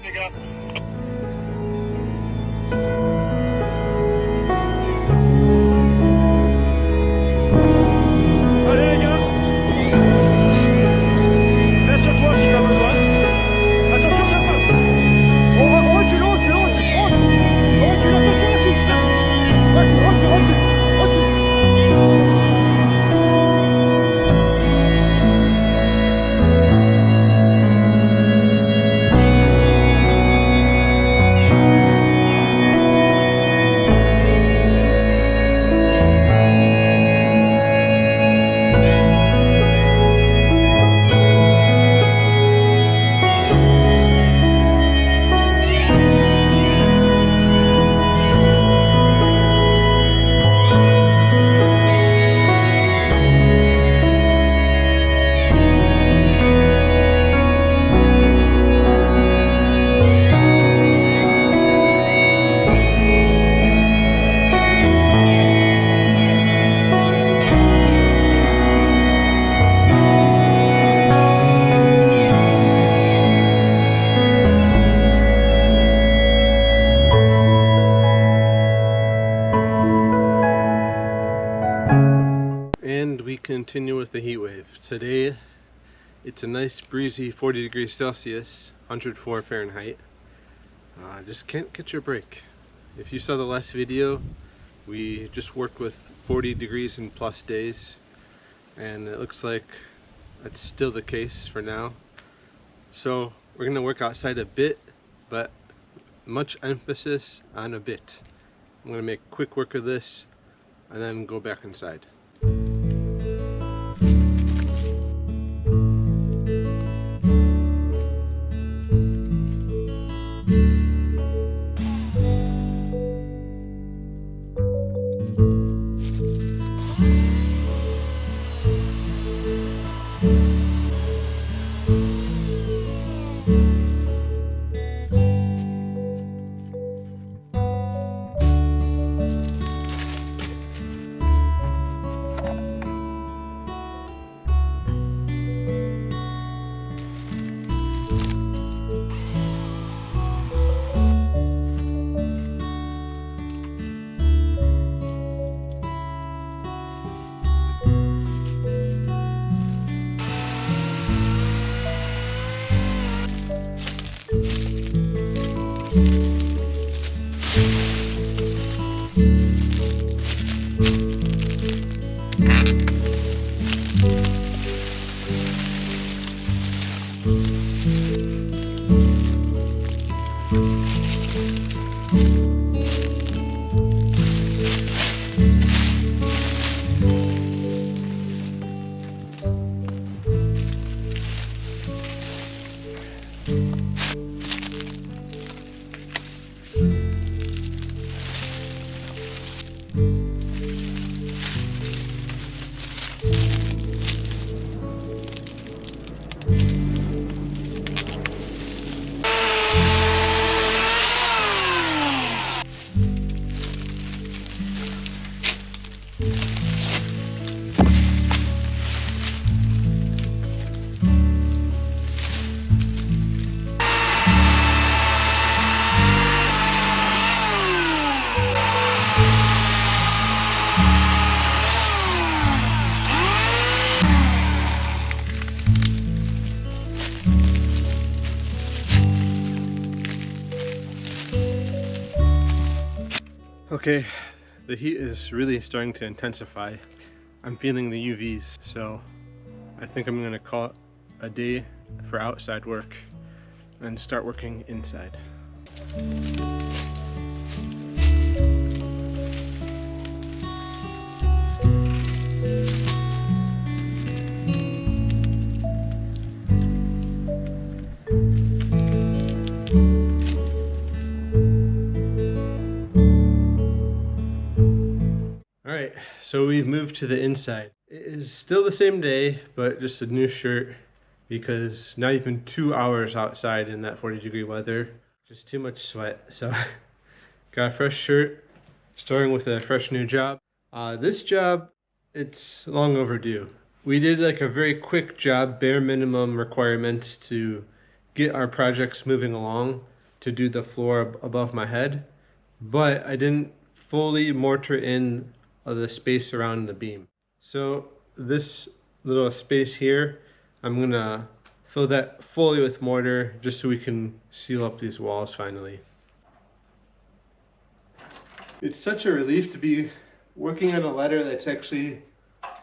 les gars. Allez les gars. Reste sur toi si t'as besoin. Attention ça passe. On recule, on recule, on recule. On recule, attention la switch, la switch. Recule, recule, recule, recule. And we continue with the heat wave. Today it's a nice breezy 40 degrees Celsius, 104 Fahrenheit. Just can't catch a break. If you saw the last video, we just worked with 40 degrees and plus days, and it looks like that's still the case for now. So we're gonna work outside a bit, but much emphasis on a bit. I'm gonna make quick work of this and then go back inside. Okay, the heat is really starting to intensify. I'm feeling the UVs, so I think I'm gonna call it a day for outside work and start working inside. Alright, so we've moved to the inside. It is still the same day, but just a new shirt because not even 2 hours outside in that 40-degree weather. Just too much sweat. So got a fresh shirt, starting with a fresh new job. This job, it's long overdue. We did like a very quick job, bare minimum requirements to get our projects moving along. to do the floor above my head, but I didn't fully mortar in the space around the beam. So this little space here, I'm gonna fill that fully with mortar just so we can seal up these walls finally. It's such a relief to be working on a ladder that's actually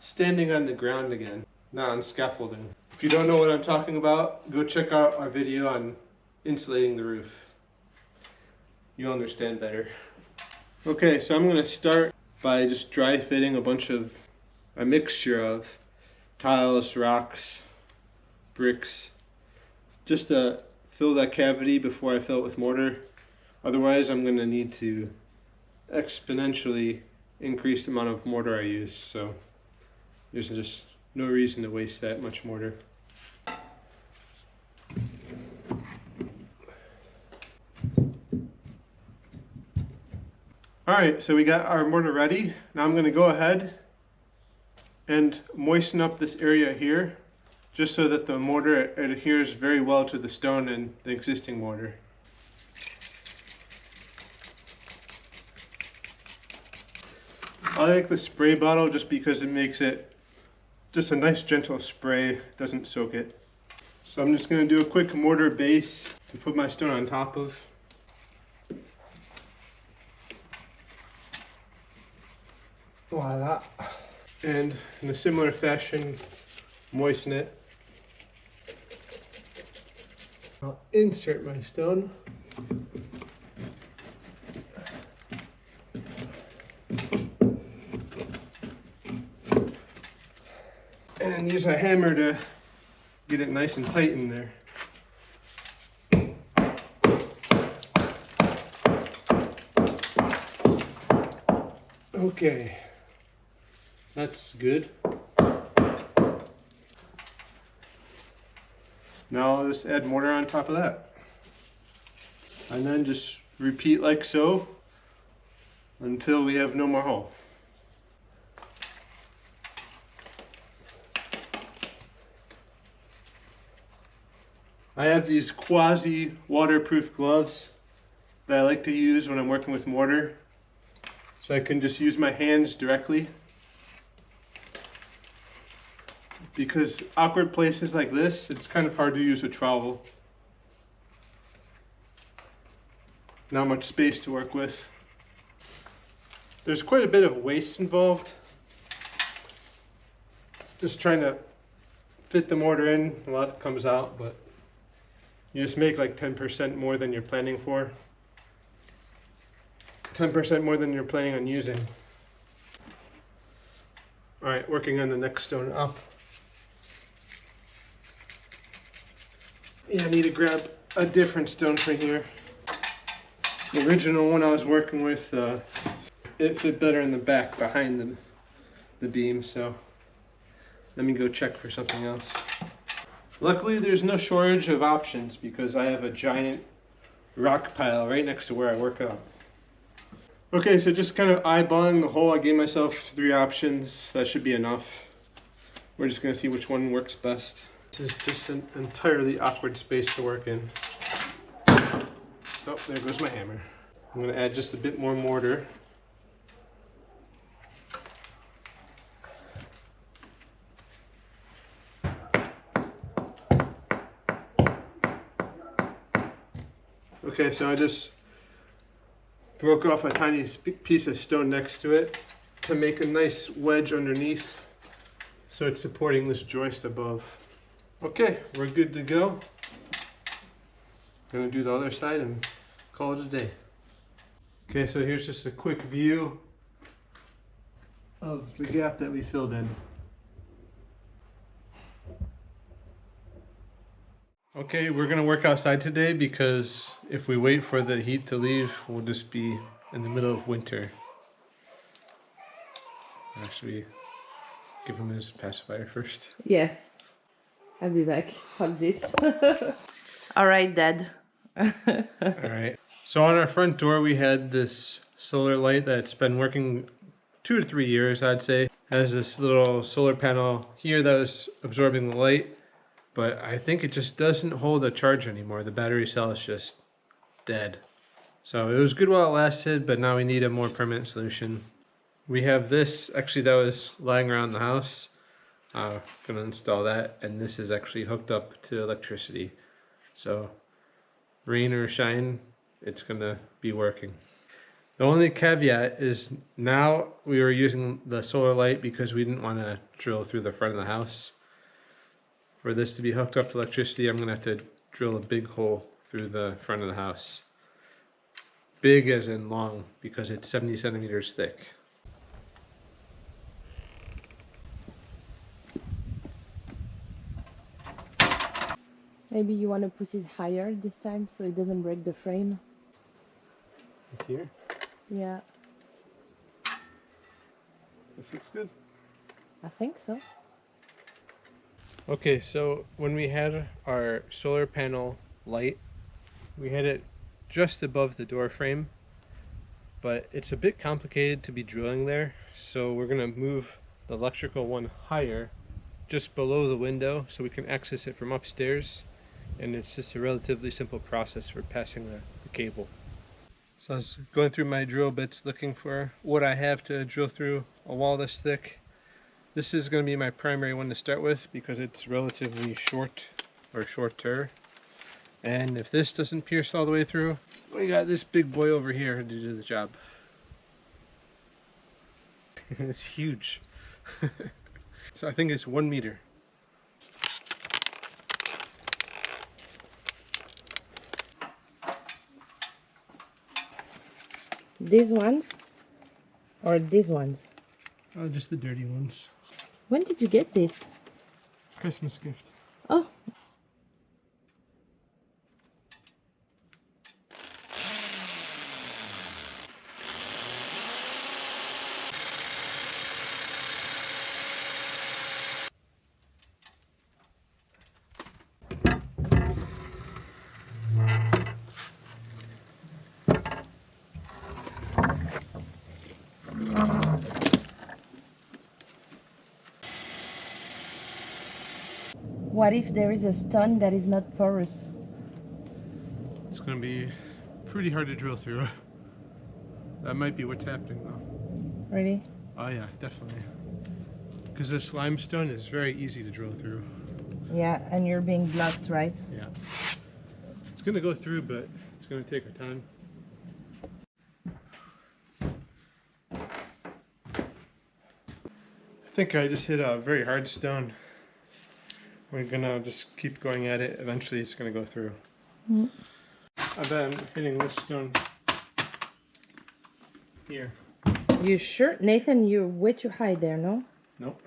standing on the ground again, not on scaffolding. If you don't know what I'm talking about, go check out our video on insulating the roof. You'll understand better. Okay, so I'm gonna start by just dry fitting a mixture of tiles, rocks, bricks, just to fill that cavity before I fill it with mortar. Otherwise, I'm gonna need to exponentially increase the amount of mortar I use, so there's just no reason to waste that much mortar. Alright, so we got our mortar ready. Now I'm going to go ahead and moisten up this area here, just so that the mortar adheres very well to the stone and the existing mortar. I like the spray bottle just because it makes it just a nice gentle spray, doesn't soak it. So I'm just going to do a quick mortar base to put my stone on top of. Voila. And in a similar fashion, moisten it. I'll insert my stone. And use a hammer to get it nice and tight in there. Okay, that's good. Now I'll just add mortar on top of that. And then just repeat like so until we have no more hole. I have these quasi waterproof gloves that I like to use when I'm working with mortar, so I can just use my hands directly. Because awkward places like this, it's kind of hard to use a trowel. Not much space to work with. There's quite a bit of waste involved. Just trying to fit the mortar in, a lot comes out, but you just make like 10% more than you're planning for. 10% more than you're planning on using. All right, working on the next stone up. Yeah, I need to grab a different stone for here. The original one I was working with, it fit better in the back behind the beam, so let me go check for something else. Luckily, there's no shortage of options because I have a giant rock pile right next to where I work out. Okay, so just kind of eyeballing the hole, I gave myself 3 options. That should be enough. We're just going to see which one works best. This is just an entirely awkward space to work in. Oh, there goes my hammer. I'm going to add just a bit more mortar. Okay, so I just broke off a tiny piece of stone next to it to make a nice wedge underneath so it's supporting this joist above. Okay, we're good to go. Gonna do the other side and call it a day. Okay, so here's just a quick view of the gap that we filled in. Okay, we're gonna work outside today because if we wait for the heat to leave, we'll just be in the middle of winter. Actually, give him his pacifier first. Yeah, I'll be back. Hold this. All right, Dad. All right. So on our front door, we had this solar light that's been working 2 to 3 years, I'd say. It has this little solar panel here that was absorbing the light. But I think it just doesn't hold a charge anymore. The battery cell is just dead. So it was good while it lasted, but now we need a more permanent solution. We have this, actually that was lying around the house. Gonna install that, and this is actually hooked up to electricity. So rain or shine, it's gonna be working. The only caveat is now we were using the solar light because we didn't want to drill through the front of the house. For this to be hooked up to electricity, I'm gonna have to drill a big hole through the front of the house. Big as in long, because it's 70 centimeters thick. Maybe you want to put it higher this time so it doesn't break the frame. Here? Yeah, This looks good. I think so. Okay, so when we had our solar panel light, we had it just above the door frame, but it's a bit complicated to be drilling there, so we're gonna move the electrical one higher, just below the window, so we can access it from upstairs, and it's just a relatively simple process for passing the cable. So I was going through my drill bits looking for what I have to drill through a wall this thick. This is going to be my primary one to start with because it's relatively short, or shorter. And if this doesn't pierce all the way through, we got this big boy over here to do the job. It's huge. So I think it's 1 meter. These ones? Or these ones? Oh, just the dirty ones. When did you get this? Christmas gift. Oh. What if there is a stone that is not porous? It's going to be pretty hard to drill through. That might be what's happening though. Really? Oh yeah, definitely. Because this limestone is very easy to drill through. Yeah, and you're being blocked, right? Yeah. It's going to go through, but it's going to take our time. I think I just hit a very hard stone. We're gonna just keep going at it. Eventually it's gonna go through. Mm. I bet I'm hitting this stone here. You sure? Nathan, you're way too high there, no? Nope.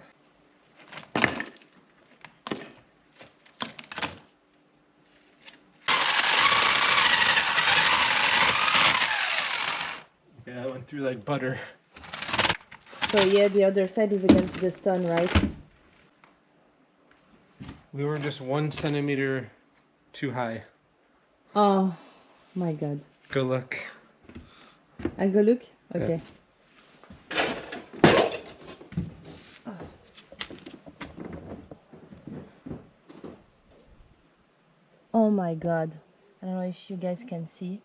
Yeah, I went through like butter. So yeah, the other side is against the stone, right? We were just 1 centimeter too high. Oh my god. Go look. I go look? Okay. Oh. Oh my god. I don't know if you guys can see.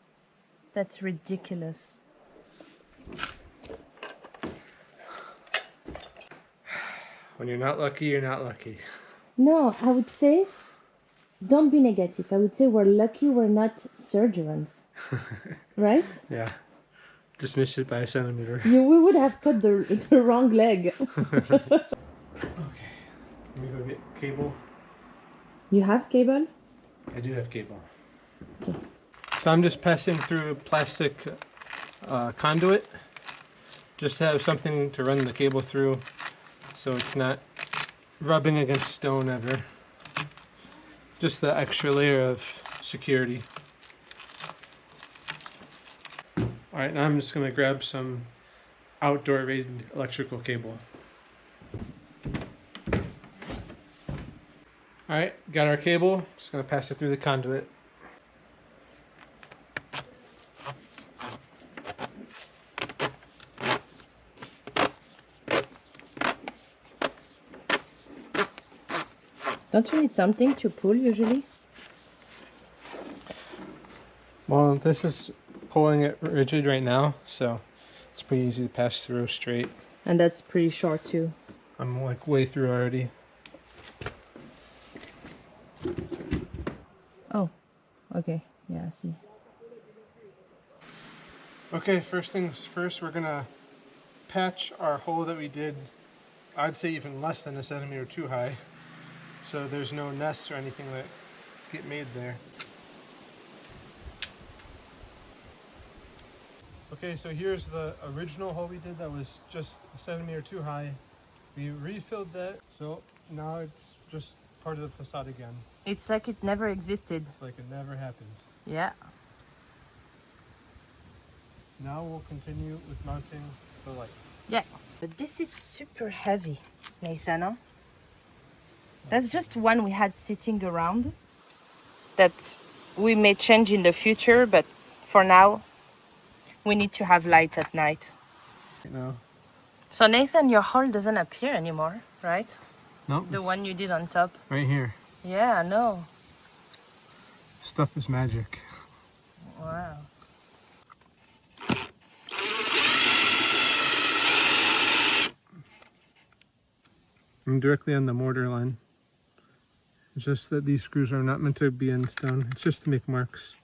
That's ridiculous. When you're not lucky, you're not lucky. No, I would say, don't be negative. I would say we're lucky we're not surgeons. Right? Yeah. Just missed it by a centimeter. We would have cut the wrong leg. Okay. Let me go get cable. You have cable? I do have cable. Okay. So I'm just passing through plastic conduit. Just to have something to run the cable through so it's not rubbing against stone ever. Just the extra layer of security. Alright, now I'm just going to grab some outdoor rated electrical cable. Alright, got our cable. Just going to pass it through the conduit. Don't you need something to pull usually? Well, this is pulling it rigid right now, so it's pretty easy to pass through straight. And that's pretty short too. I'm like way through already. Oh, okay. Yeah, I see. Okay, first things first, we're gonna patch our hole that we did, I'd say even less than a centimeter too high, so there's no nests or anything that get made there. Okay, so here's the original hole we did that was just a centimeter too high. We refilled that, so now it's just part of the facade again. It's like it never existed. It's like it never happened. Yeah. Now we'll continue with mounting the light. Yeah. But this is super heavy, Nathan, huh? That's just one we had sitting around that we may change in the future, but for now, we need to have light at night. No. So Nathan, your hole doesn't appear anymore, right? No. The one you did on top. right here. Yeah, I know. Stuff is magic. Wow. I'm directly on the mortar line. It's just that these screws are not meant to be in stone. It's just to make marks.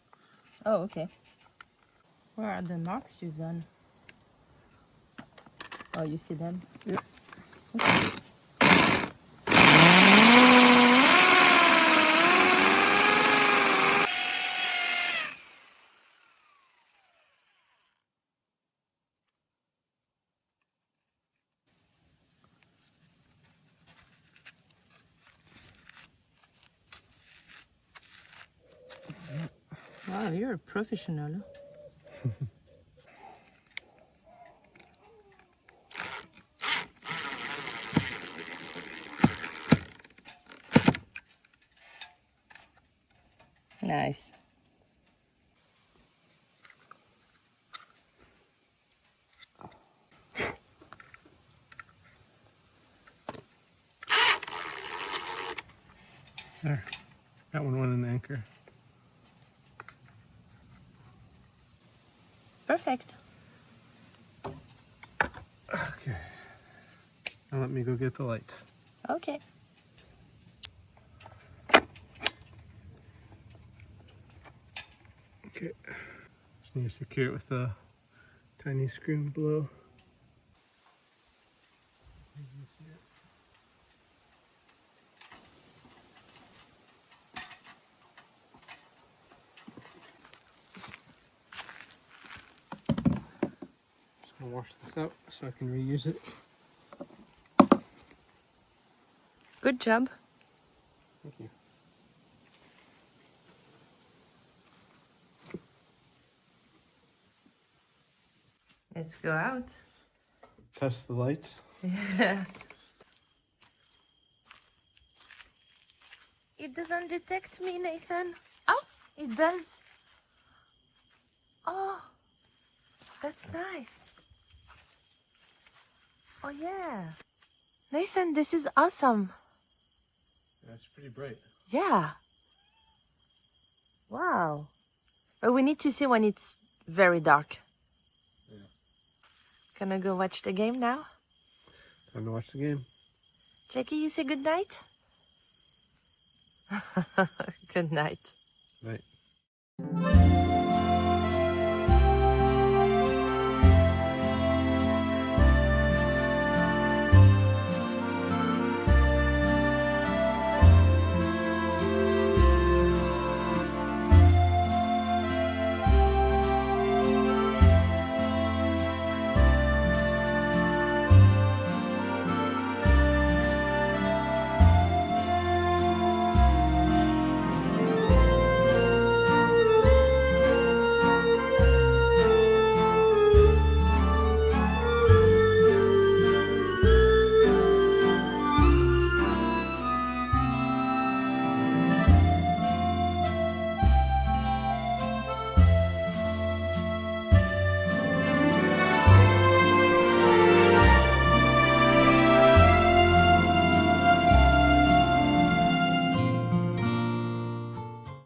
Oh, okay. Where are the marks you've done? Oh, you see them? Yeah. Okay. Wow, you're a professional. Nice. There. That one went in the anchor. Perfect. Okay. Now let me go get the lights. Okay. Okay. Just need to secure it with a tiny screw below. Just gonna wash this out so I can reuse it. Good job. Thank you. Let's go out. Test the light. Yeah. It doesn't detect me, Nathan. Oh, it does. Oh, that's nice. Oh, yeah. Nathan, this is awesome. That's pretty bright. Yeah. Wow. But we need to see when it's very dark. Yeah. Gonna go watch the game now? Time to watch the game. Jackie, you say good night? Good night. Night.